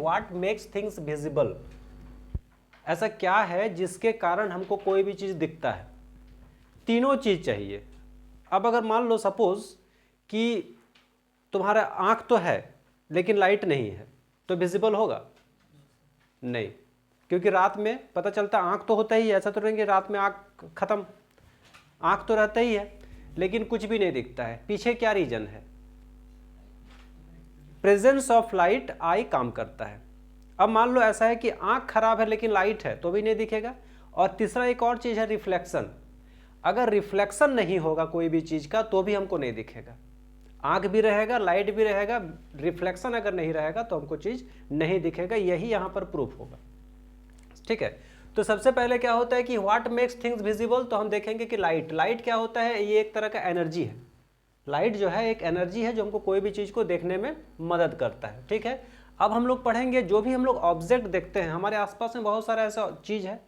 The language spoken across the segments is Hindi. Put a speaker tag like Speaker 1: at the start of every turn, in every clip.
Speaker 1: व्हाट मेक्स थिंग्स विजिबल, ऐसा क्या है जिसके कारण हमको कोई भी चीज दिखता है। तीनों चीज चाहिए। अब अगर मान लो सपोज कि तुम्हारा आंख तो है लेकिन लाइट नहीं है, तो विजिबल होगा नहीं, क्योंकि रात में पता चलता आंख तो होता ही है, ऐसा तो नहीं कि रात में आंख खत्म, आंख तो रहता ही है लेकिन कुछ भी नहीं दिखता है। पीछे क्या रीजन है? प्रेजेंस ऑफ लाइट आई काम करता है। अब मान लो ऐसा है कि आंख खराब है लेकिन लाइट है तो भी नहीं दिखेगा। और तीसरा एक और चीज है रिफ्लेक्शन, अगर रिफ्लेक्शन नहीं होगा कोई भी चीज का तो भी हमको नहीं दिखेगा। आंख भी रहेगा, लाइट भी रहेगा, रिफ्लेक्शन अगर नहीं रहेगा तो हमको चीज नहीं दिखेगा। यही यहां पर प्रूफ होगा। ठीक है, तो सबसे पहले क्या होता है कि व्हाट मेक्स थिंग्स विजिबल, तो हम देखेंगे कि लाइट क्या होता है, ये एक तरह का एनर्जी है। लाइट जो है एक एनर्जी है जो हमको कोई भी चीज को देखने में मदद करता है। ठीक है, अब हम लोग पढ़ेंगे जो भी हम लोग ऑब्जेक्ट देखते हैं, हमारे आसपास में बहुत सारा ऐसा चीज है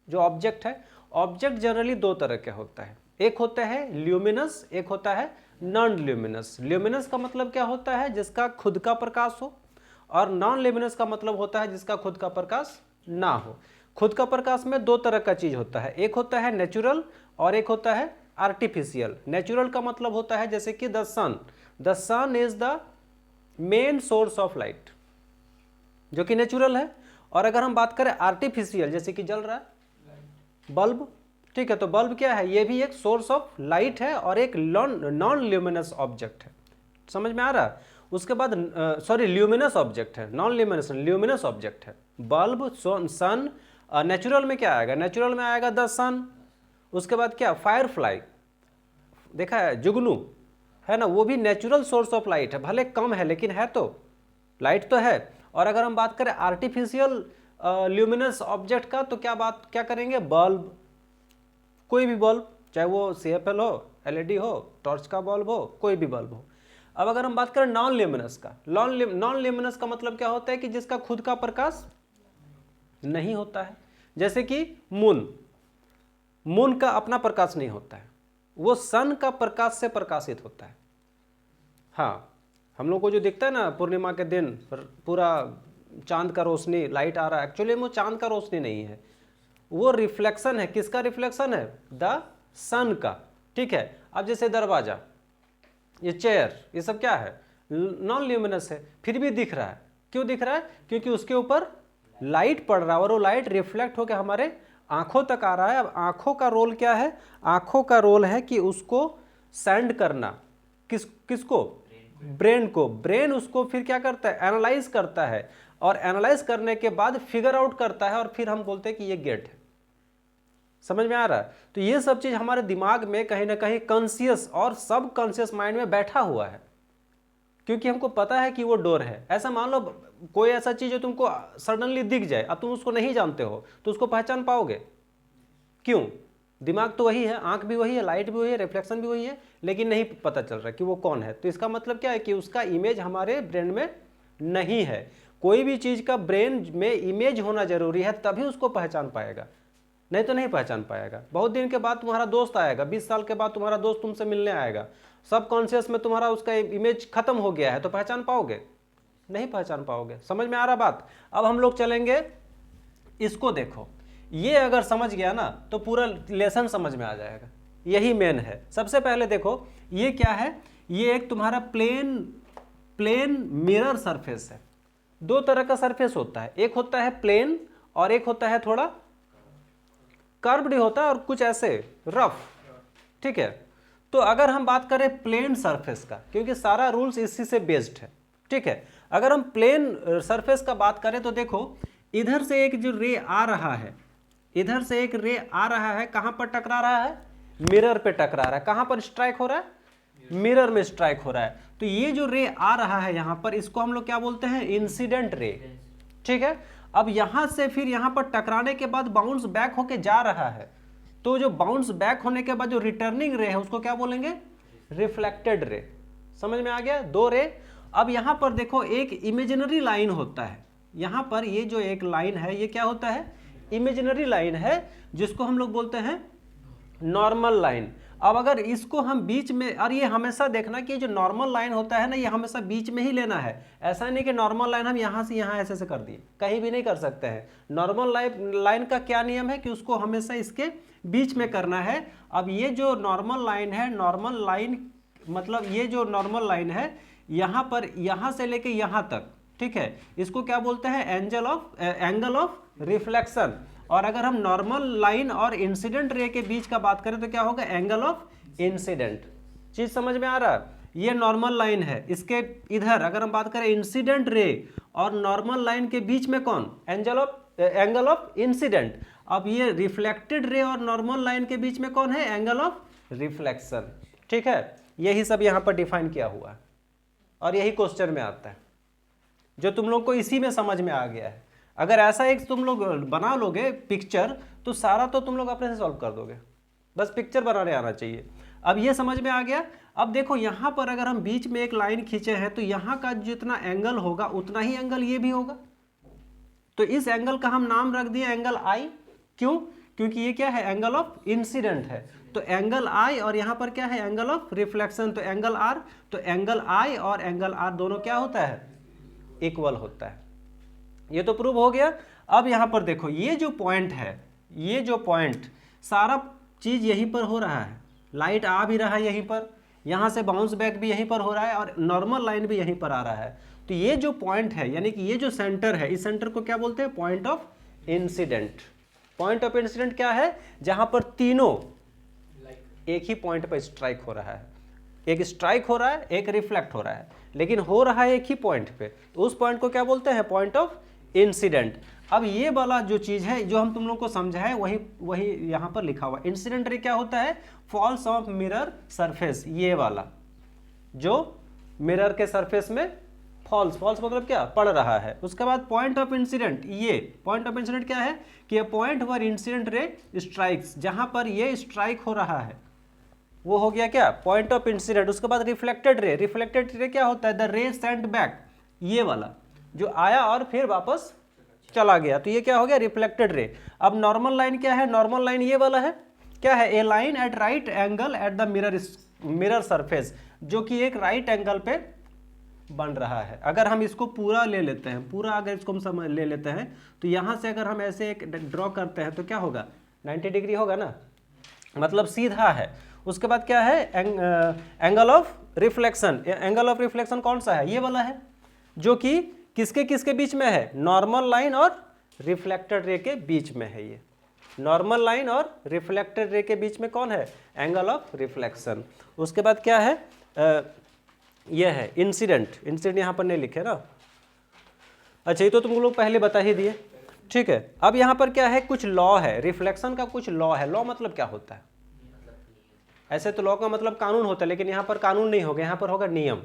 Speaker 1: जो ऑब्जेक्ट है। ऑब्जेक्ट जनरली दो तरह के होता है, एक होता है ल्यूमिनस, एक होता है नॉन ल्यूमिनस। ल्यूमिनस का मतलब क्या होता है? जिसका खुद का प्रकाश हो, और नॉन ल्यूमिनस का मतलब होता है जिसका खुद का प्रकाश ना हो। खुद का प्रकाश में दो तरह का चीज होता है, एक होता है नेचुरल और एक होता है आर्टिफिशियल। नेचुरल का मतलब होता है जैसे कि the sun is the main source of light, जो कि नेचुरल है। और अगर हम बात करें आर्टिफिशियल, जैसे कि जल रहा है बल्ब, ठीक है, तो बल्ब क्या है? ये भी एक सोर्स ऑफ लाइट है और एक नॉन ल्यूमिनस ऑब्जेक्ट है। समझ में आ रहा है? उसके बाद सॉरी ल्यूमिनस ऑब्जेक्ट है, नॉन ल्यूमिनस ऑब्जेक्ट है। बल्ब, सन। नेचुरल में क्या आएगा? नेचुरल में आएगा द सन। उसके बाद क्या? फायरफ्लाई, देखा है जुगनू, है ना, वो भी नेचुरल सोर्स ऑफ लाइट है, भले कम है लेकिन है तो लाइट तो है। और अगर हम बात करें आर्टिफिशियल ल्यूमिनस ऑब्जेक्ट का, तो क्या करेंगे? बल्ब, कोई भी बल्ब, चाहे वो CFL हो, LED हो, टॉर्च का बल्ब हो, कोई भी बल्ब हो। अब अगर हम बात करें नॉन ल्यूमिनस का, नॉन ल्यूमिनस का मतलब क्या होता है कि जिसका खुद का प्रकाश नहीं होता है। जैसे कि मून का अपना प्रकाश नहीं होता है, वो सन का प्रकाश से प्रकाशित होता है। हाँ, हम लोग को जो दिखता है ना पूर्णिमा के दिन पूरा चांद का रोशनी, लाइट आ रहा है, एक्चुअली वो चांद का रोशनी नहीं है, वो रिफ्लेक्शन है। किसका रिफ्लेक्शन है? द सन का। ठीक है, अब जैसे दरवाजा, ये चेयर, ये सब क्या है? नॉन ल्यूमिनस है, फिर भी दिख रहा है। क्यों दिख रहा है? क्योंकि उसके ऊपर लाइट पड़ रहा है और वो लाइट रिफ्लेक्ट होकर हमारे आंखों तक आ रहा है। अब आंखों का रोल क्या है? आंखों का रोल है कि उसको सेंड करना, किसको? ब्रेन को। ब्रेन उसको फिर क्या करता है? एनालाइज करता है, और एनालाइज करने के बाद फिगर आउट करता है, और फिर हम बोलते हैं कि ये गेट है। समझ में आ रहा है? तो ये सब चीज हमारे दिमाग में कहीं ना कहीं कॉन्शियस और सब कॉन्शियस माइंड में बैठा हुआ है, क्योंकि हमको पता है कि वो डोर है। ऐसा मान लो कोई ऐसा चीज जो तुमको सडनली दिख जाए, अब तुम उसको नहीं जानते हो, तो उसको पहचान पाओगे? क्यों? दिमाग तो वही है, आंख भी वही है, लाइट भी वही है, रिफ्लेक्शन भी वही है, लेकिन नहीं पता चल रहा कि वो कौन है। तो इसका मतलब क्या है कि उसका इमेज हमारे ब्रेन में नहीं है। कोई भी चीज का ब्रेन में इमेज होना जरूरी है, तभी उसको पहचान पाएगा, नहीं तो नहीं पहचान पाएगा। बहुत दिन के बाद तुम्हारा दोस्त आएगा, 20 साल के बाद तुम्हारा दोस्त तुमसे मिलने आएगा, सब कॉन्शियस में तुम्हारा उसका इमेज खत्म हो गया है, तो पहचान पाओगे? नहीं पहचान पाओगे। समझ में आ रहा बात? अब हम लोग चलेंगे, इसको देखो, ये अगर समझ गया ना तो पूरा लेसन समझ में आ जाएगा, यही मेन है। सबसे पहले देखो ये क्या है? ये एक तुम्हारा प्लेन मिरर सरफेस है। दो तरह का सरफेस होता है, एक होता है प्लेन और एक होता है थोड़ा कर्व्ड होता है और कुछ ऐसे रफ। ठीक है, तो अगर हम बात करें प्लेन सरफेस का, क्योंकि सारा रूल्स इसी से बेस्ड है। ठीक है, अगर हम प्लेन सरफेस का बात करें तो देखो इधर से एक जो रे आ रहा है, इधर से एक रे आ रहा है, कहां पर टकरा रहा है? मिरर पे टकरा रहा है। कहां पर स्ट्राइक हो रहा है? मिरर में स्ट्राइक हो रहा है। तो ये जो रे आ रहा है यहां पर, इसको हम लोग क्या बोलते हैं? Incident ray. ठीक है, अब यहां से फिर यहां पर टकराने के बाद बाउंस बैक होके जा रहा है, तो जो बाउंस बैक होने के बाद जो रिटर्निंग रे है उसको क्या बोलेंगे? Reflected ray. समझ में आ गया? दो रे। अब यहां पर देखो एक इमेजिनरी लाइन होता है, यहां पर ये जो एक लाइन है ये क्या होता है? इमेजिनरी लाइन है, जिसको हम लोग बोलते हैं नॉर्मल लाइन। अब अगर इसको हम बीच में, और ये हमेशा देखना कि जो नॉर्मल लाइन होता है ना, ये हमेशा बीच में ही लेना है। ऐसा नहीं कि नॉर्मल लाइन हम यहाँ से यहाँ ऐसे कर दिए, कहीं भी नहीं कर सकते हैं। नॉर्मल लाइन का क्या नियम है कि उसको हमेशा इसके बीच में करना है। अब ये जो नॉर्मल लाइन है, नॉर्मल लाइन मतलब ये जो नॉर्मल लाइन है यहाँ पर, यहाँ से लेके यहाँ तक, ठीक है, इसको क्या बोलते हैं, एंगल ऑफ रिफ्लेक्शन। और अगर हम नॉर्मल लाइन और इंसिडेंट रे के बीच का बात करें तो क्या होगा, एंगल ऑफ इंसिडेंट। चीज समझ में आ रहा है? ये नॉर्मल लाइन है, इसके इधर अगर हम बात करें इंसिडेंट रे और नॉर्मल लाइन के बीच में कौन, एंगल ऑफ इंसिडेंट। अब ये रिफ्लेक्टेड रे और नॉर्मल लाइन के बीच में कौन है, एंगल ऑफ रिफ्लेक्शन। ठीक है, यही सब यहां पर डिफाइन किया हुआ है और यही क्वेश्चन में आता है, जो तुम लोग को इसी में समझ में आ गया है। अगर ऐसा एक तुम लोग बना लोगे पिक्चर तो सारा तो तुम लोग अपने से सॉल्व कर दोगे, बस पिक्चर बनाने आना चाहिए। अब ये समझ में आ गया। अब देखो यहाँ पर अगर हम बीच में एक लाइन खींचे हैं तो यहाँ का जितना एंगल होगा उतना ही एंगल ये भी होगा। तो इस एंगल का हम नाम रख दिए एंगल आई। क्यों? क्योंकि ये क्या है, एंगल ऑफ इंसिडेंट है। तो एंगल आई और यहाँ पर क्या है, एंगल ऑफ रिफ्लेक्शन, तो एंगल आर। तो एंगल आई और एंगल आर दोनों क्या होता है, इक्वल होता है। ये तो प्रूव हो गया। अब यहाँ पर देखो ये जो पॉइंट है, ये जो पॉइंट, सारा चीज यहीं पर हो रहा है। लाइट आ भी रहा है यहीं पर, यहाँ से बाउंस बैक भी यहीं पर हो रहा है और नॉर्मल लाइन भी यहीं पर आ रहा है। तो ये जो पॉइंट है, यानी कि ये जो सेंटर है, इस सेंटर को क्या बोलते हैं, point of incident. Point of incident क्या है, जहां पर तीनों एक ही पॉइंट पर स्ट्राइक हो रहा है। एक स्ट्राइक हो रहा है, एक रिफ्लेक्ट हो रहा है, लेकिन हो रहा है एक ही पॉइंट पे। तो उस पॉइंट को क्या बोलते हैं, पॉइंट ऑफ इंसिडेंट। अब ये वाला जो चीज है जो हम तुम लोग को समझा है वही यहाँ पर लिखा हुआ। इंसिडेंट रे क्या होता है, फॉल्स ऑफ मिरर सरफेस, ये वाला जो मिरर के सरफेस में फॉल्स मतलब क्या, पड़ रहा है। उसके बाद पॉइंट ऑफ इंसिडेंट, ये पॉइंट ऑफ इंसिडेंट क्या है कि ये पॉइंट वर इंसिडेंट रे स्ट्राइक्स, जहां पर ये स्ट्राइक हो रहा है वो हो गया क्या, पॉइंट ऑफ इंसिडेंट। उसके बाद रिफ्लेक्टेड रे क्या होता है, द रे सेंट बैक, ये वाला जो आया और फिर वापस चला गया, तो ये क्या हो गया, रिफ्लेक्टेड रे। अब नॉर्मल लाइन क्या है, नॉर्मल लाइन ये वाला है, क्या है, a line at right angle at the mirror surface, जो कि एक राइट एंगल पे बन रहा है। अगर हम इसको पूरा ले लेते हैं, पूरा अगर इसको हम ले लेते हैं तो यहाँ से अगर हम ऐसे एक ड्रॉ करते हैं तो क्या होगा, 90 डिग्री होगा ना, मतलब सीधा है। उसके बाद क्या है, angle of reflection. Angle of reflection कौन सा है, ये वाला है, जो कि किसके बीच में है, नॉर्मल लाइन और रिफ्लेक्टेड रे के बीच में है। ये नॉर्मल लाइन और रिफ्लेक्टेड रे के बीच में कौन है, एंगल ऑफ रिफ्लेक्शन। उसके बाद क्या है, ये है इंसिडेंट यहाँ पर नहीं लिखे ना, अच्छा ये तो तुम लोग पहले बता ही दिए, ठीक है। अब यहाँ पर क्या है, कुछ लॉ है, रिफ्लेक्शन का कुछ लॉ है। लॉ मतलब क्या होता है, ऐसे तो लॉ का मतलब कानून होता है, लेकिन यहाँ पर कानून नहीं होगा, यहाँ पर होगा नियम,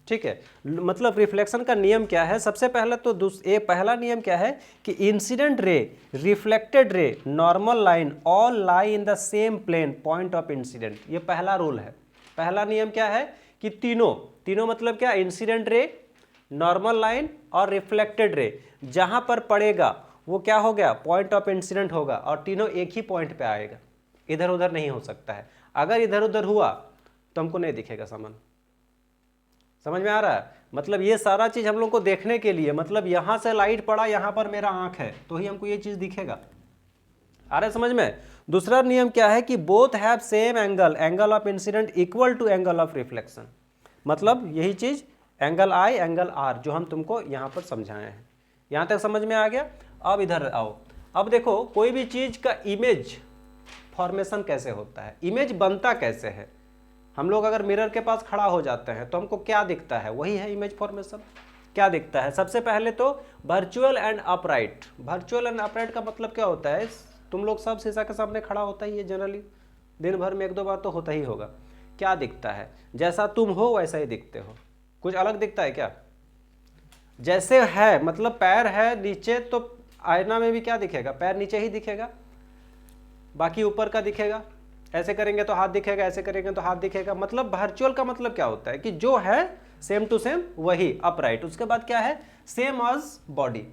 Speaker 1: ठीक है। मतलब रिफ्लेक्शन का नियम क्या है, सबसे पहले तो पहला नियम क्या है कि incident ray, reflected ray, normal line all lie in the same plane point of incident. ये पहला रूल है। पहला नियम क्या है कि तीनों मतलब क्या, इंसिडेंट रे, नॉर्मल लाइन और रिफ्लेक्टेड रे, जहां पर पड़ेगा वो क्या हो गया, पॉइंट ऑफ इंसिडेंट होगा, और तीनों एक ही पॉइंट पे आएगा, इधर उधर नहीं हो सकता है। अगर इधर उधर हुआ तो हमको नहीं दिखेगा सामान। समझ में आ रहा है, मतलब ये सारा चीज हम लोग को देखने के लिए, मतलब यहां से लाइट पड़ा, यहां पर मेरा आंख है, तो ही हमको ये चीज दिखेगा। आ रहा है समझ में। दूसरा नियम क्या है कि both have same angle of incident equal to angle of reflection. मतलब यही चीज एंगल आई एंगल आर जो हम तुमको यहां पर समझाए हैं। यहां तक समझ में आ गया। अब इधर आओ, अब देखो कोई भी चीज का इमेज फॉर्मेशन कैसे होता है, इमेज बनता कैसे है। हम लोग अगर मिरर के पास खड़ा हो जाते हैं तो हमको क्या दिखता है, वही है इमेज फॉर्मेशन। क्या दिखता है, सबसे पहले तो virtual and upright. Virtual and upright का मतलब क्या होता है, तुम लोग सब शीशा के सामने खड़ा होता ही है, जनरली दिन भर में 1-2 बार तो होता ही होगा। क्या दिखता है, जैसा तुम हो वैसा ही दिखते हो, कुछ अलग दिखता है क्या, जैसे है, मतलब पैर है नीचे तो आईना में भी क्या दिखेगा, पैर नीचे ही दिखेगा, बाकी ऊपर का दिखेगा। ऐसे करेंगे तो हाथ दिखेगा, ऐसे करेंगे तो हाथ दिखेगा। मतलब वर्चुअल का मतलब क्या होता है कि जो है सेम टू सेम वही अपराइट। उसके बाद क्या है, same as body.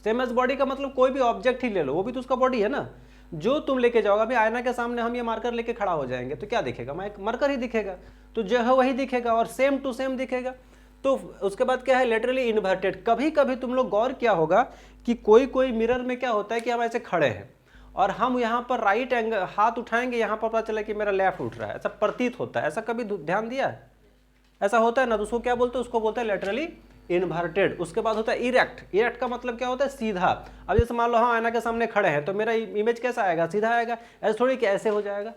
Speaker 1: Same as body का मतलब कोई भी ऑब्जेक्ट ही ले लो, वो भी तो उसका बॉडी है ना। जो तुम लेके जाओगे, अभी आईना के सामने हम ये मार्कर लेके खड़ा हो जाएंगे तो क्या दिखेगा, मार्कर ही दिखेगा, तो जो है वही दिखेगा और सेम टू सेम दिखेगा। तो उसके बाद क्या है, लेटरली इन्वर्टेड। कभी कभी तुम लोग गौर किया होगा कि कोई कोई मिरर में क्या होता है कि हम ऐसे खड़े हैं और हम यहाँ पर राइट एंगल हाथ उठाएंगे, यहाँ पर पता चला कि मेरा लेफ्ट उठ रहा है, ऐसा प्रतीत होता है। ऐसा कभी ध्यान दिया है? ऐसा होता है ना, तो उसको क्या बोलते हैं, उसको बोलते हैं लेटरली इन्वर्टेड। उसके बाद होता है इरेक्ट। इरेक्ट का मतलब क्या होता है, सीधा। अब जैसे मान लो हम आईना के सामने खड़े हैं तो मेरा इमेज कैसा आएगा, सीधा आएगा। ऐसा थोड़ी कि ऐसे हो जाएगा,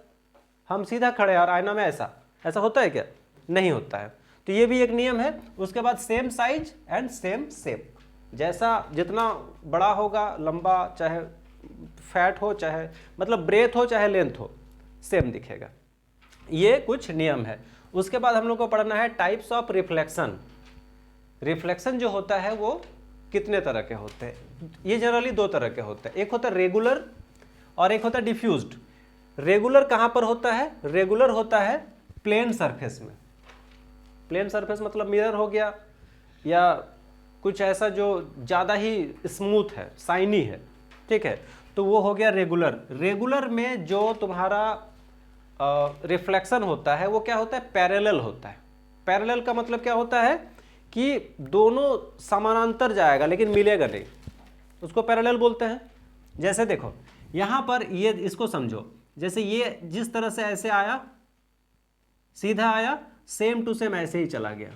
Speaker 1: हम सीधा खड़े हैं और आईना में ऐसा, ऐसा होता है क्या? नहीं होता है। तो ये भी एक नियम है। उसके बाद same size and same shape, जैसा जितना बड़ा होगा लंबा, चाहे फैट हो, चाहे मतलब ब्रेथ हो, चाहे लेंथ हो, सेम दिखेगा। ये कुछ नियम है। उसके बाद हम लोग को पढ़ना है टाइप्स ऑफ रिफ्लेक्शन। रिफ्लेक्शन जो होता है वो कितने तरह के होते हैं? ये जनरली दो तरह के होते हैं, एक होता है रेगुलर और एक होता है डिफ्यूज्ड। रेगुलर कहाँ पर होता है? रेगुलर होता है प्लेन सरफेस में। प्लेन सरफेस मतलब मिरर हो गया या कुछ ऐसा जो ज़्यादा ही स्मूथ है, शाइनी है, ठीक है, तो वो हो गया रेगुलर। रेगुलर में जो तुम्हारा रिफ्लेक्शन होता है वो क्या होता है, पैरेलल होता है। पैरेलल का मतलब क्या होता है कि दोनों समानांतर जाएगा लेकिन मिलेगा नहीं, उसको पैरेलल बोलते हैं। जैसे देखो यहाँ पर ये, इसको समझो, जैसे ये जिस तरह से ऐसे आया, सीधा आया, सेम टू सेम ऐसे ही चला गया,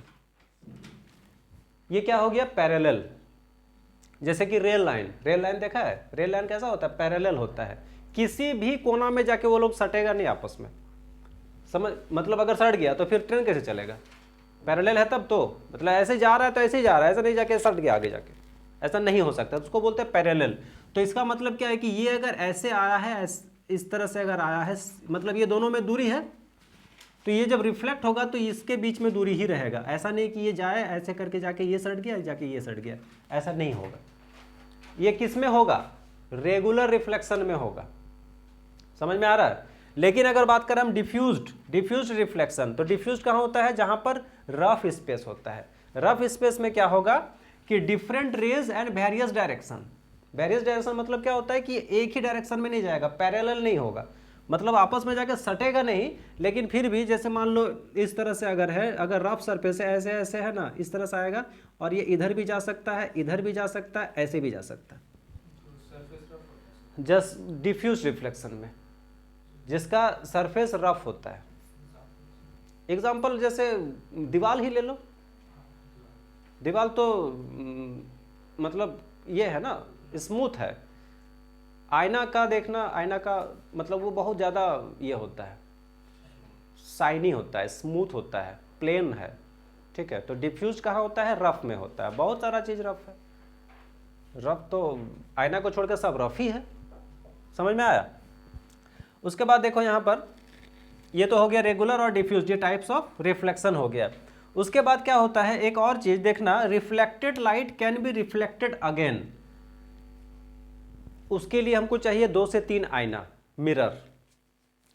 Speaker 1: ये क्या हो गया, पैरेलल। जैसे कि रेल लाइन, रेल लाइन देखा है, रेल लाइन कैसा होता है, पैरेलल होता है। किसी भी कोना में जाके वो लोग सटेगा नहीं आपस में, समझ, मतलब अगर सट गया तो फिर ट्रेन कैसे चलेगा, पैरेलल है तब तो, मतलब ऐसे जा रहा है तो ऐसे ही जा रहा है, ऐसा नहीं जाके सट गया आगे जाके, ऐसा नहीं हो सकता, तो उसको बोलते हैं पैरेलल। तो इसका मतलब क्या है कि ये अगर ऐसे आया है, इस तरह से अगर आया है, मतलब ये दोनों में दूरी है, तो ये जब रिफ्लेक्ट होगा तो इसके बीच में दूरी ही रहेगा। ऐसा नहीं कि ये जाए ऐसे करके जाके ये सट गया, जाके ये सट गया, ऐसा नहीं होगा। ये किस में होगा, रेगुलर रिफ्लेक्शन में होगा, समझ में आ रहा है। लेकिन अगर बात करें हम डिफ्यूज्ड रिफ्लेक्शन, तो डिफ्यूज्ड कहाँ होता है, जहां पर रफ स्पेस होता है। रफ स्पेस में क्या होगा कि different rays and various direction. Various direction मतलब क्या होता है कि एक ही डायरेक्शन में नहीं जाएगा, पैरेलल नहीं होगा, मतलब आपस में जाकर सटेगा नहीं, लेकिन फिर भी जैसे मान लो इस तरह से अगर है, अगर रफ सरफेस है, ऐसे ऐसे है ना, इस तरह से आएगा और ये इधर भी जा सकता है, इधर भी जा सकता है, ऐसे भी जा सकता है, जस्ट डिफ्यूज रिफ्लेक्शन में जिसका सरफेस रफ होता है। एग्जाम्पल जैसे दीवार ही ले लो, दीवार तो मतलब ये है ना, स्मूथ है। आईना का देखना, आईना का मतलब वो बहुत ज़्यादा ये होता है, शाइनी होता है, स्मूथ होता है, प्लेन है, ठीक है। तो डिफ्यूज कहाँ होता है, रफ में होता है। बहुत सारा चीज़ रफ है, रफ तो आईना को छोड़कर सब रफ ही है, समझ में आया। उसके बाद देखो यहाँ पर, ये तो हो गया रेगुलर और डिफ्यूज, ये टाइप्स ऑफ रिफ्लेक्शन हो गया। उसके बाद क्या होता है, एक और चीज़ देखना, reflected light can be reflected again. उसके लिए हमको चाहिए 2 से 3 आईना, मिरर,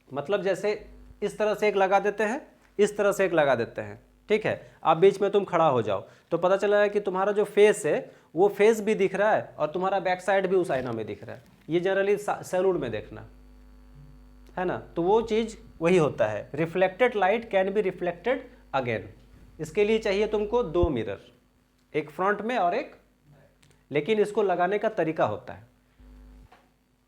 Speaker 1: मतलब जैसे इस तरह से एक लगा देते हैं, इस तरह से एक लगा देते हैं, ठीक है। आप बीच में तुम खड़ा हो जाओ तो पता चला है कि तुम्हारा जो फेस है वो फेस भी दिख रहा है और तुम्हारा बैक साइड भी उस आईना में दिख रहा है। ये जनरली सैलून में देखना है ना, तो वो चीज़ वही होता है, reflected light can be reflected again. इसके लिए चाहिए तुमको 2 मिरर, एक फ्रंट में और एक, लेकिन इसको लगाने का तरीका होता है,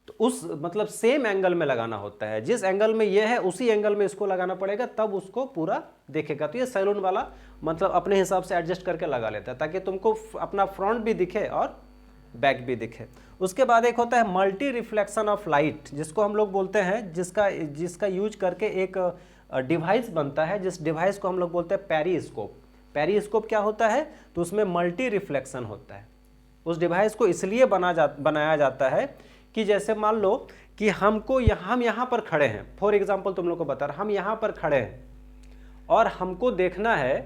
Speaker 1: तो उस मतलब सेम एंगल में लगाना होता है, जिस एंगल में ये है उसी एंगल में इसको लगाना पड़ेगा, तब उसको पूरा देखेगा। तो ये सैलून वाला मतलब अपने हिसाब से एडजस्ट करके लगा लेता है ताकि तुमको अपना फ्रंट भी दिखे और बैक भी दिखे। उसके बाद एक होता है मल्टी रिफ्लेक्शन ऑफ लाइट, जिसको हम लोग बोलते हैं, जिसका यूज करके एक डिवाइस बनता है, जिस डिवाइस को हम लोग बोलते हैं पेरिस्कोप। पेरिस्कोप क्या होता है, तो उसमें मल्टी रिफ्लेक्शन होता है। उस डिवाइस को इसलिए बनाया जाता है कि जैसे मान लो कि हमको हम यहाँ पर खड़े हैं, फॉर एग्जांपल तुम लोग को बता रहा, हम यहाँ पर खड़े हैं और हमको देखना है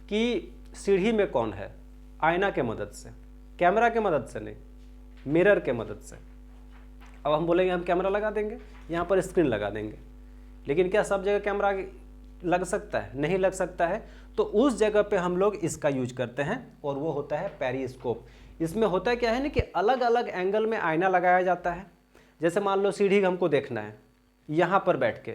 Speaker 1: कि सीढ़ी में कौन है, आईना के मदद से, कैमरा के मदद से नहीं, मिरर के मदद से। अब हम बोलेंगे हम कैमरा लगा देंगे, यहाँ पर स्क्रीन लगा देंगे, लेकिन क्या सब जगह कैमरा लग सकता है, नहीं लग सकता है। तो उस जगह पे हम लोग इसका यूज करते हैं और वो होता है पेरिस्कोप। इसमें होता क्या है ना कि अलग अलग एंगल में आईना लगाया जाता है। जैसे मान लो सीढ़ी हमको देखना है यहाँ पर बैठ के,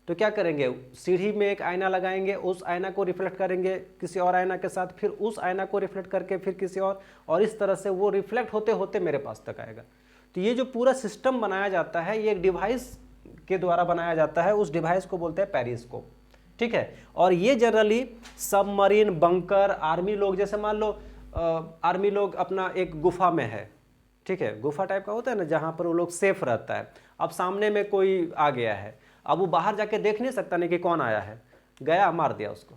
Speaker 1: तो क्या करेंगे, सीढ़ी में एक आईना लगाएंगे, उस आईना को रिफ्लेक्ट करेंगे किसी और आईना के साथ, फिर उस आईना को रिफ्लेक्ट करके फिर किसी और इस तरह से वो रिफ्लेक्ट होते होते मेरे पास तक आएगा। तो ये जो पूरा सिस्टम बनाया जाता है ये एक डिवाइस के द्वारा बनाया जाता है, उस डिवाइस को बोलते हैं पेरिस्कोप, ठीक है। और ये जनरली सबमरीन, बंकर, आर्मी लोग, जैसे मान लो आर्मी लोग अपना एक गुफा में है, ठीक है, गुफा टाइप का होता है ना जहाँ पर वो लोग सेफ रहता है। अब सामने में कोई आ गया है, अब वो बाहर जाके देख नहीं सकता नहीं कि कौन आया है, गया मार दिया उसको।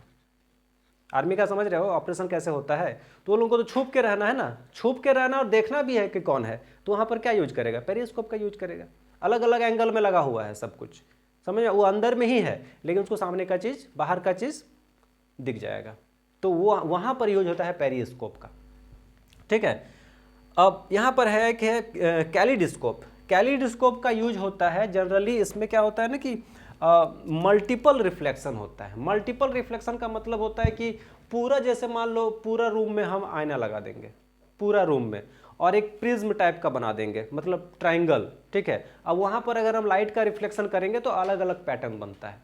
Speaker 1: आर्मी का समझ रहे हो ऑपरेशन कैसे होता है, तो वो लोगों को तो छुप के रहना है ना, छुप के रहना और देखना भी है कि कौन है, तो वहाँ पर क्या यूज करेगा, पेरिस्कोप का यूज करेगा। अलग अलग एंगल में लगा हुआ है सब कुछ, समझ, वो अंदर में ही है लेकिन उसको सामने का चीज़, बाहर का चीज़ दिख जाएगा, तो वो वहाँ पर यूज होता है पेरिस्कोप का, ठीक है। अब यहाँ पर है कि कैलिडोस्कोप। कैलिडोस्कोप का यूज होता है जनरली, इसमें क्या होता है ना कि मल्टीपल रिफ्लेक्शन होता है। मल्टीपल रिफ्लेक्शन का मतलब होता है कि पूरा, जैसे मान लो पूरा रूम में हम आईना लगा देंगे, पूरा रूम में, और एक प्रिज्म टाइप का बना देंगे, मतलब ट्राइंगल, ठीक है। अब वहाँ पर अगर हम लाइट का रिफ्लेक्शन करेंगे तो अलग अलग पैटर्न बनता है,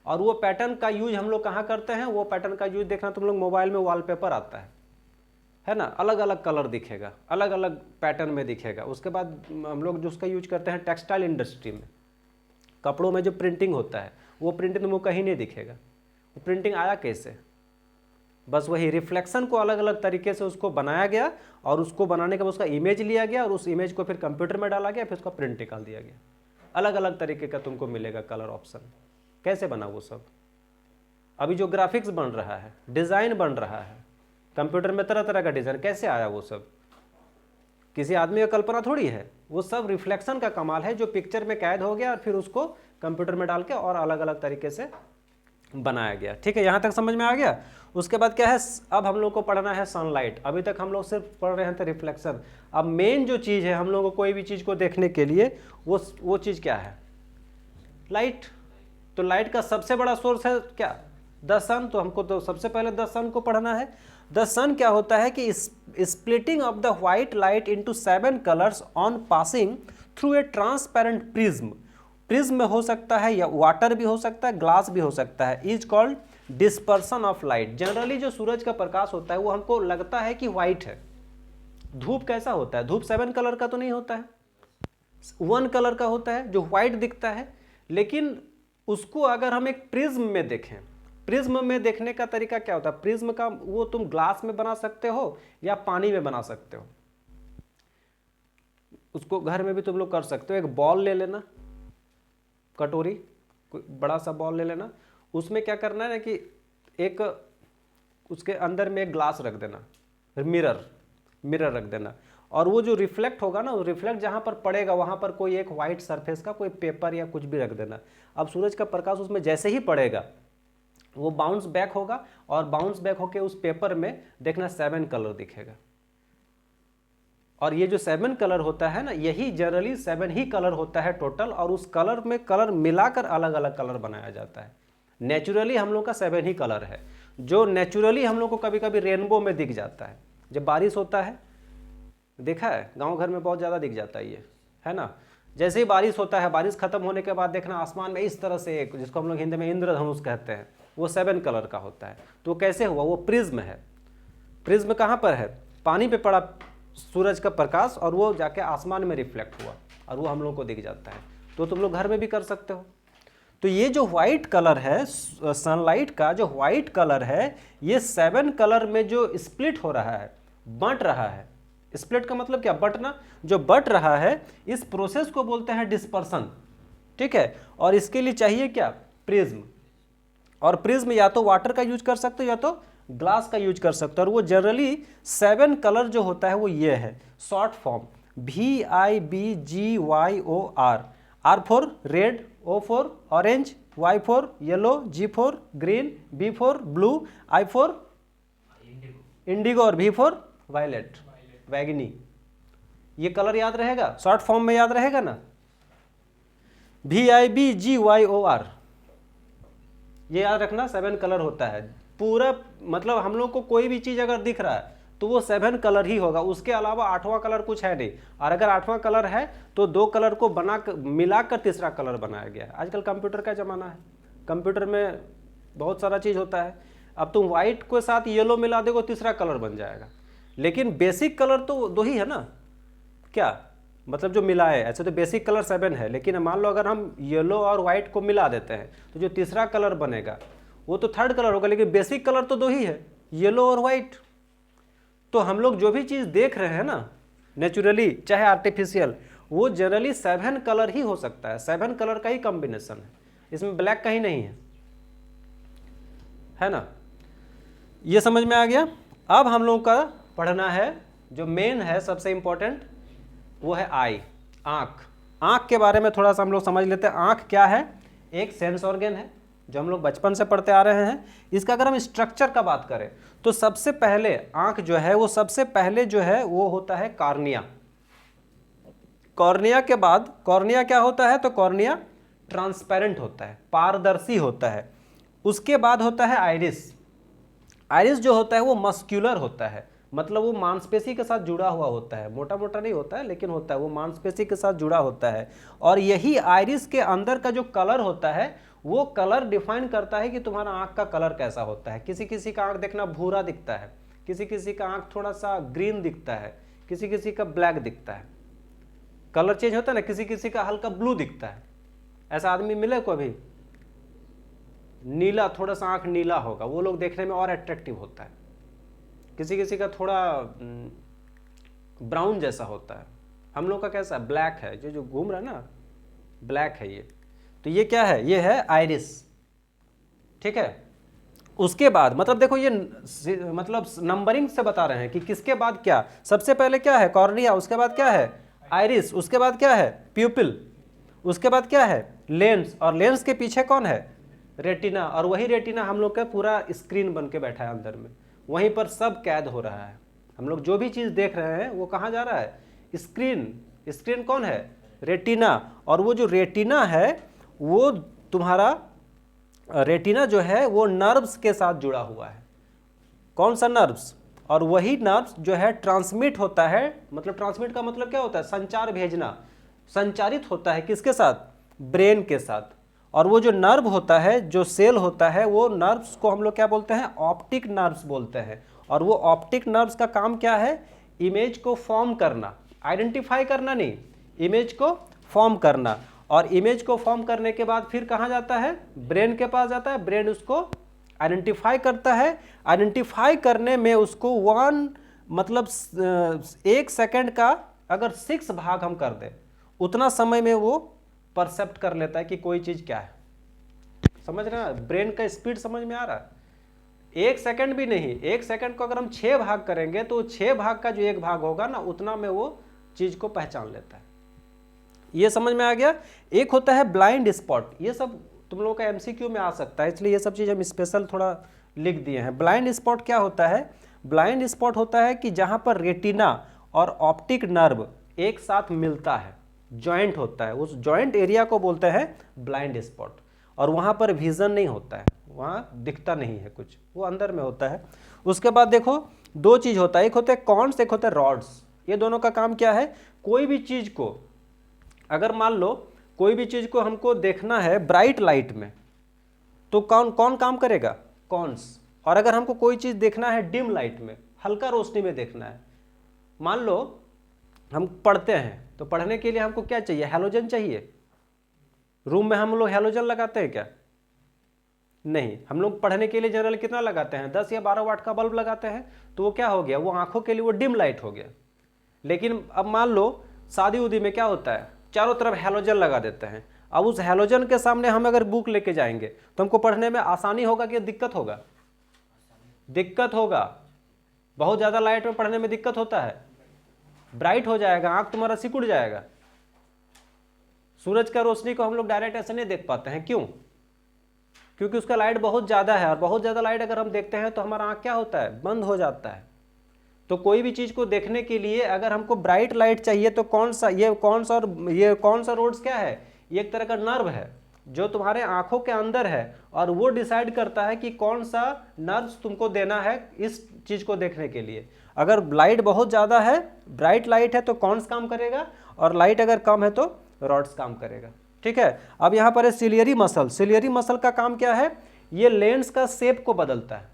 Speaker 1: और वो पैटर्न का यूज हम लोग कहाँ करते हैं, वो पैटर्न का यूज देखना तुम लोग मोबाइल में वॉलपेपर आता है ना, अलग अलग कलर दिखेगा, अलग अलग पैटर्न में दिखेगा। उसके बाद हम लोग जो उसका यूज करते हैं टेक्सटाइल इंडस्ट्री में, कपड़ों में जो प्रिंटिंग होता है, वो प्रिंटिंग तुमको कहीं नहीं दिखेगा। वो प्रिंटिंग आया कैसे, बस वही रिफ्लेक्शन को अलग अलग तरीके से उसको बनाया गया, और उसको बनाने के बाद उसका इमेज लिया गया, और उस इमेज को फिर कंप्यूटर में डाला गया, फिर उसका प्रिंट निकाल दिया गया। अलग अलग तरीके का तुमको मिलेगा कलर ऑप्शन। कैसे बना वो सब, अभी जो ग्राफिक्स बन रहा है, डिज़ाइन बन रहा है कंप्यूटर में, तरह तरह का डिज़ाइन कैसे आया, वो सब किसी आदमी का कल्पना थोड़ी है, वो सब रिफ्लेक्शन का कमाल है जो पिक्चर में कैद हो गया और फिर उसको कंप्यूटर में डाल के और अलग अलग तरीके से बनाया गया, ठीक है। यहाँ तक समझ में आ गया। उसके बाद क्या है, अब हम लोग को पढ़ना है सनलाइट। अभी तक हम लोग सिर्फ पढ़ रहे थे रिफ्लेक्शन। अब मेन जो चीज़ है हम लोग को कोई भी चीज़ को देखने के लिए, वो चीज़ क्या है, लाइट। तो लाइट का सबसे बड़ा सोर्स है क्या, द सन। तो हमको तो सबसे पहले द सन को पढ़ना है। द सन क्या होता है कि splitting of the white light into 7 colours on passing through a transparent prism. Prism में हो सकता है या वाटर भी हो सकता है, ग्लास भी हो सकता है, is called dispersion of light. Generally जो सूरज का प्रकाश होता है वो हमको लगता है कि व्हाइट है। धूप कैसा होता है, धूप 7 कलर का तो नहीं होता है, 1 कलर का होता है जो व्हाइट दिखता है। लेकिन उसको अगर हम एक प्रिज्म में देखें, प्रिज्म में देखने का तरीका क्या होता है, प्रिज्म का वो तुम ग्लास में बना सकते हो या पानी में बना सकते हो, उसको घर में भी तुम लोग कर सकते हो। एक बॉल ले लेना, कटोरी, कोई बड़ा सा बॉल ले लेना, उसमें क्या करना है ना कि एक उसके अंदर में एक ग्लास रख देना, मिरर रख देना, और वो जो रिफ्लेक्ट होगा ना, वो रिफ्लेक्ट जहाँ पर पड़ेगा वहाँ पर कोई एक वाइट सरफेस का कोई पेपर या कुछ भी रख देना। अब सूरज का प्रकाश उसमें जैसे ही पड़ेगा वो बाउंस बैक होगा, और बाउंस बैक होके उस पेपर में देखना 7 कलर दिखेगा। और ये जो 7 कलर होता है ना, यही जनरली 7 ही कलर होता है टोटल, और उस कलर में कलर मिलाकर अलग अलग कलर बनाया जाता है। नेचुरली हम लोग का 7 ही कलर है, जो नेचुरली हम लोग को कभी कभी रेनबो में दिख जाता है। जब बारिश होता है, देखा है गांव घर में बहुत ज़्यादा दिख जाता है ये, है ना। जैसे ही बारिश होता है, बारिश खत्म होने के बाद देखना आसमान में इस तरह से एक, जिसको हम लोग हिंदी में इंद्रधनुष कहते हैं, वो 7 कलर का होता है। तो कैसे हुआ, वो प्रिज्म है। प्रिज्म कहाँ पर है, पानी पे पड़ा सूरज का प्रकाश, और वो जाके आसमान में रिफ्लेक्ट हुआ और वो हम लोग को दिख जाता है। तो तुम लोग घर में भी कर सकते हो। तो ये जो व्हाइट कलर है सनलाइट का, जो व्हाइट कलर है, ये 7 कलर में जो स्प्लिट हो रहा है, बंट रहा है। स्प्लिट का मतलब क्या, बंटना। जो बंट रहा है, इस प्रोसेस को बोलते हैं डिस्पर्सन, ठीक है। और इसके लिए चाहिए क्या, प्रिज्म। और प्रिज्म या तो वाटर का यूज कर सकते हो या तो ग्लास का यूज कर सकते हो। और वो जनरली 7 कलर जो होता है वो ये है, short form VIBGYOR। R for red, O for orange, Y for yellow, G for green, B for blue, I for Indigo, और V फॉर वायलेट, वैगनी। ये कलर याद रहेगा, शॉर्ट फॉर्म में याद रहेगा ना, VIBGYOR, ये याद रखना। 7 कलर होता है पूरा। मतलब हम लोग को कोई भी चीज़ अगर दिख रहा है तो वो 7 कलर ही होगा, उसके अलावा 8वां कलर कुछ है नहीं। और अगर 8वां कलर है तो 2 कलर को मिलाकर तीसरा कलर बनाया गया है। आजकल कंप्यूटर का ज़माना है, कंप्यूटर में बहुत सारा चीज़ होता है। अब तुम व्हाइट के साथ येलो मिला दोगे तीसरा कलर बन जाएगा, लेकिन बेसिक कलर तो 2 ही है ना, क्या मतलब जो मिला है। ऐसे तो बेसिक कलर 7 है, लेकिन मान लो अगर हम येलो और व्हाइट को मिला देते हैं तो जो तीसरा कलर बनेगा वो तो 3rd कलर होगा, लेकिन बेसिक कलर तो 2 ही है, येलो और व्हाइट। तो हम लोग जो भी चीज़ देख रहे हैं ना नेचुरली चाहे आर्टिफिशियल, वो जनरली 7 कलर ही हो सकता है, 7 कलर का ही कॉम्बिनेशन है, इसमें ब्लैक का ही नहीं है ना। ये समझ में आ गया। अब हम लोग का पढ़ना है जो मेन है सबसे इंपॉर्टेंट, वो है आई, आँख। आँख के बारे में थोड़ा सा हम लोग समझ लेते हैं। आँख क्या है? एक सेंस ऑर्गन है जो हम लोग बचपन से पढ़ते आ रहे हैं। इसका अगर हम स्ट्रक्चर का बात करें तो सबसे पहले आँख जो है वो सबसे पहले जो है वो होता है कॉर्निया। कॉर्निया के बाद कॉर्निया क्या होता है? तो कॉर्निया ट्रांसपेरेंट होता है, पारदर्शी होता है। उसके बाद होता है आइरिस। आइरिस जो होता है वो मस्क्यूलर होता है, मतलब वो मांसपेशी के साथ जुड़ा हुआ होता है, मोटा मोटा नहीं होता है लेकिन होता है, वो मांसपेशी के साथ जुड़ा होता है। और यही आइरिस के अंदर का जो कलर होता है वो कलर डिफाइन करता है कि तुम्हारा आँख का कलर कैसा होता है। किसी किसी का आँख देखना भूरा दिखता है, किसी किसी का आँख थोड़ा सा ग्रीन दिखता है, किसी किसी का ब्लैक दिखता है, कलर चेंज होता है ना, किसी किसी का हल्का ब्लू दिखता है। ऐसा आदमी मिले को अभी? नीला, थोड़ा सा आँख नीला होगा, वो लोग देखने में और अट्रैक्टिव होता है। किसी किसी का थोड़ा ब्राउन जैसा होता है। हम लोग का कैसा ब्लैक है, जो जो घूम रहा है ना ब्लैक है ये। तो ये क्या है? ये है आइरिस, ठीक है। उसके बाद मतलब देखो ये मतलब नंबरिंग से बता रहे हैं कि किसके बाद क्या। सबसे पहले क्या है? कॉर्निया, उसके बाद क्या है? आइरिस, उसके बाद क्या है? प्यूपिल, उसके बाद क्या है? लेंस, और लेंस के पीछे कौन है? रेटिना। और वही रेटिना हम लोग का पूरा स्क्रीन बन के बैठा है अंदर में, वहीं पर सब कैद हो रहा है। हम लोग जो भी चीज़ देख रहे हैं वो कहाँ जा रहा है? स्क्रीन। स्क्रीन कौन है? रेटिना। और वो जो रेटिना है वो तुम्हारा रेटिना जो है वो नर्व्स के साथ जुड़ा हुआ है। कौन सा? नर्व्स। और वही नर्व्स जो है ट्रांसमिट होता है, मतलब ट्रांसमिट का मतलब क्या होता है? संचार भेजना, संचारित होता है किसके साथ? ब्रेन के साथ। और वो जो नर्व होता है, जो सेल होता है, वो नर्व्स को हम लोग क्या बोलते हैं? ऑप्टिक नर्व्स बोलते हैं। और वो ऑप्टिक नर्व्स का काम क्या है? इमेज को फॉर्म करना, आइडेंटिफाई करना नहीं, इमेज को फॉर्म करना। और इमेज को फॉर्म करने के बाद फिर कहाँ जाता है? ब्रेन के पास जाता है। ब्रेन उसको आइडेंटिफाई करता है। आइडेंटिफाई करने में उसको 1 सेकंड का अगर 6 भाग हम कर दें, उतना समय में वो परसेप्ट कर लेता है कि कोई चीज़ क्या है। समझ रहे हैं? ब्रेन का स्पीड समझ में आ रहा है? 1 सेकंड भी नहीं, 1 सेकंड को अगर हम 6 भाग करेंगे तो 6 भाग का जो 1 भाग होगा ना, उतना में वो चीज़ को पहचान लेता है। ये समझ में आ गया। एक होता है ब्लाइंड स्पॉट, ये सब तुम लोगों का एमसीक्यू में आ सकता है, इसलिए ये सब चीज़ हम स्पेशल थोड़ा लिख दिए हैं। ब्लाइंड स्पॉट क्या होता है? ब्लाइंड स्पॉट होता है कि जहाँ पर रेटिना और ऑप्टिक नर्व एक साथ मिलता है, जॉइंट होता है, उस जॉइंट एरिया को बोलते हैं ब्लाइंड स्पॉट। और वहाँ पर विजन नहीं होता है, वहाँ दिखता नहीं है कुछ, वो अंदर में होता है। उसके बाद देखो 2 चीज़ होता है, एक होता है कॉन्स, एक होता है रॉड्स। ये दोनों का काम क्या है? कोई भी चीज़ को अगर मान लो कोई भी चीज़ को हमको देखना है ब्राइट लाइट में, तो कौन कौन काम करेगा? कॉन्स। और अगर हमको कोई चीज़ देखना है डिम लाइट में, हल्का रोशनी में देखना है, मान लो हम पढ़ते हैं तो पढ़ने के लिए हमको क्या चाहिए? हैलोजन चाहिए। रूम में हम लोग हैलोजन लगाते हैं क्या? नहीं। हम लोग पढ़ने के लिए जनरल कितना लगाते हैं? 10 या 12 वाट का बल्ब लगाते हैं। तो वो क्या हो गया? वो आंखों के लिए वो डिम लाइट हो गया। लेकिन अब मान लो शादी उदी में क्या होता है? चारों तरफ हैलोजन लगा देते हैं। अब उस हैलोजन के सामने हम अगर बुक लेके जाएंगे तो हमको पढ़ने में आसानी होगा कि दिक्कत होगा? दिक्कत होगा। बहुत ज़्यादा लाइट में पढ़ने में दिक्कत होता है, ब्राइट हो जाएगा, आंख तुम्हारा सिकुड़ जाएगा। सूरज का रोशनी को हम लोग डायरेक्ट ऐसे नहीं देख पाते हैं, क्यों? क्योंकि उसका लाइट बहुत ज़्यादा है, और बहुत ज़्यादा लाइट अगर हम देखते हैं तो हमारा आंख क्या होता है? बंद हो जाता है। तो कोई भी चीज़ को देखने के लिए अगर हमको ब्राइट लाइट चाहिए तो कौन सा रोड्स क्या है? ये एक तरह का नर्व है जो तुम्हारे आंखों के अंदर है, और वो डिसाइड करता है कि कौन सा नर्व्स तुमको देना है इस चीज़ को देखने के लिए। अगर लाइट बहुत ज़्यादा है, ब्राइट लाइट है तो कॉन्स काम करेगा, और लाइट अगर कम है तो रॉड्स काम करेगा। ठीक है, अब यहाँ पर है सिलियरी मसल। सिलियरी मसल का काम क्या है? ये लेंस का शेप को बदलता है।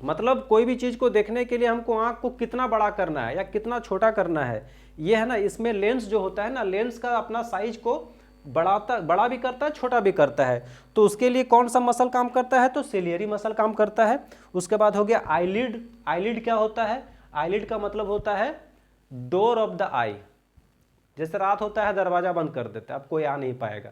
Speaker 1: मतलब कोई भी चीज़ को देखने के लिए हमको आँख को कितना बड़ा करना है या कितना छोटा करना है, ये है ना, इसमें लेंस जो होता है ना, लेंस का अपना साइज को बड़ा भी करता है, छोटा भी करता है। तो उसके लिए कौन सा मसल काम करता है? तो सिलियरी मसल काम करता है। उसके बाद हो गया आईलिड। आईलिड क्या होता है? आईलिड का मतलब होता है डोर ऑफ द आई। जैसे रात होता है दरवाजा बंद कर देते हैं, अब कोई आ नहीं पाएगा,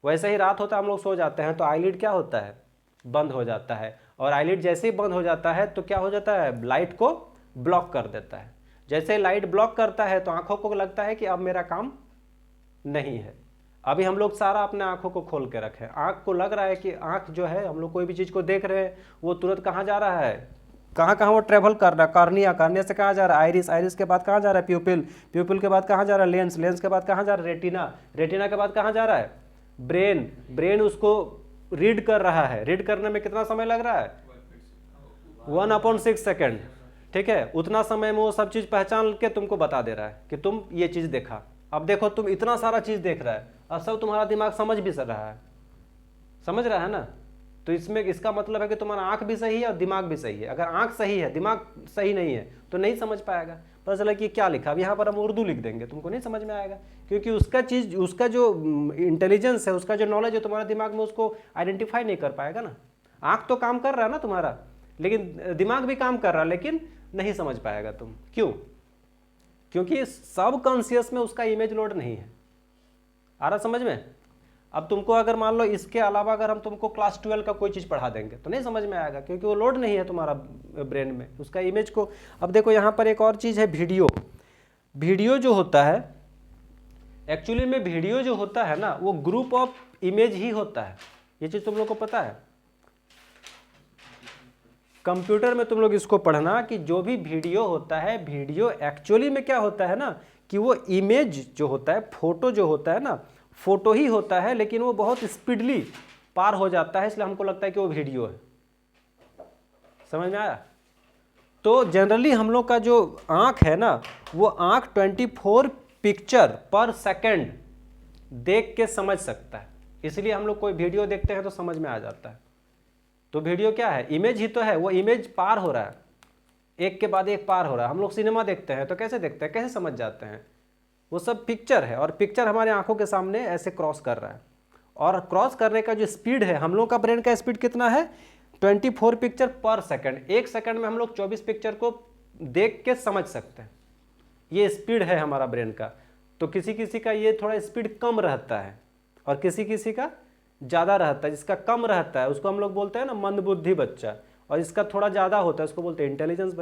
Speaker 1: वैसे ही रात होता है हम लोग सो जाते हैं तो आईलिड क्या होता है? बंद हो जाता है। और आईलिड जैसे ही बंद हो जाता है तो क्या हो जाता है? लाइट को ब्लॉक कर देता है। जैसे लाइट ब्लॉक करता है तो आंखों को लगता है कि अब मेरा काम नहीं है। अभी हम लोग सारा अपने आंखों को खोल के रखें, आंख को लग रहा है कि आंख जो है, हम लोग कोई भी चीज़ को देख रहे हैं वो तुरंत कहाँ जा रहा है, कहाँ कहाँ वो ट्रेवल कर रहा है? कार्निया, कार्निया से कहाँ जा रहा है? आइरिस, आइरिस के बाद कहाँ जा रहा है? प्यूपिल, प्यूपिल के बाद कहाँ जा रहा है? लेंस, लेंस के बाद कहाँ जा रहा है? रेटिना, रेटिना के बाद कहाँ जा रहा है? ब्रेन, ब्रेन उसको रीड कर रहा है। रीड करने में कितना समय लग रहा है? 1/6 सेकेंड। ठीक है, उतना समय में वो सब चीज़ पहचान के तुमको बता दे रहा है कि तुम ये चीज़ देखा। अब देखो तुम इतना सारा चीज़ देख रहा है और सब तुम्हारा दिमाग समझ भी रहा है, समझ रहा है ना? तो इसमें इसका मतलब है कि तुम्हारा आंख भी सही है और दिमाग भी सही है। अगर आंख सही है, दिमाग सही नहीं है तो नहीं समझ पाएगा। पता चला कि क्या लिखा, अब यहाँ पर हम उर्दू लिख देंगे, तुमको नहीं समझ में आएगा, क्योंकि उसका चीज़, उसका जो इंटेलिजेंस है, उसका जो नॉलेज है तुम्हारा दिमाग में, उसको आइडेंटिफाई नहीं कर पाएगा ना। आंख तो काम कर रहा है ना तुम्हारा, लेकिन दिमाग भी काम कर रहा है, लेकिन नहीं समझ पाएगा तुम। क्यों? क्योंकि सब कॉन्शियस में उसका इमेज लोड नहीं है। आ रहा समझ में? अब तुमको अगर मान लो इसके अलावा अगर हम तुमको क्लास 12 का कोई चीज़ पढ़ा देंगे तो नहीं समझ में आएगा, क्योंकि वो लोड नहीं है तुम्हारा ब्रेन में, उसका इमेज को। अब देखो यहाँ पर एक और चीज़ है, वीडियो। वीडियो जो होता है, एक्चुअली में वीडियो जो होता है ना, वो ग्रुप ऑफ इमेज ही होता है। ये चीज़ तुम लोग को पता है? कंप्यूटर में तुम लोग इसको पढ़ना कि जो भी वीडियो होता है, वीडियो एक्चुअली में क्या होता है ना, कि वो इमेज जो होता है, फोटो जो होता है ना, फोटो ही होता है, लेकिन वो बहुत स्पीडली पार हो जाता है, इसलिए हमको लगता है कि वो वीडियो है। समझ में आया? तो जनरली हम लोग का जो आँख है ना, वो आँख 24 पिक्चर पर सेकेंड देख के समझ सकता है, इसलिए हम लोग कोई वीडियो देखते हैं तो समझ में आ जाता है। तो वीडियो क्या है? इमेज ही तो है, वो इमेज पार हो रहा है, एक के बाद एक पार हो रहा है। हम लोग सिनेमा देखते हैं तो कैसे देखते हैं, कैसे समझ जाते हैं? वो सब पिक्चर है, और पिक्चर हमारे आंखों के सामने ऐसे क्रॉस कर रहा है, और क्रॉस करने का जो स्पीड है, हम लोग का ब्रेन का स्पीड कितना है? 24 पिक्चर पर सेकंड। एक सेकंड में हम लोग 24 पिक्चर को देख के समझ सकते हैं, ये स्पीड है हमारा ब्रेन का। तो किसी किसी का ये थोड़ा स्पीड कम रहता है और किसी किसी का ज़्यादा रहता है। जिसका कम रहता है उसको हम लोग बोलते हैं ना मंदबुद्धि बच्चा, और इसका थोड़ा ज़्यादा होता है उसको बोलते हैं इंटेलिजेंस बच्चा।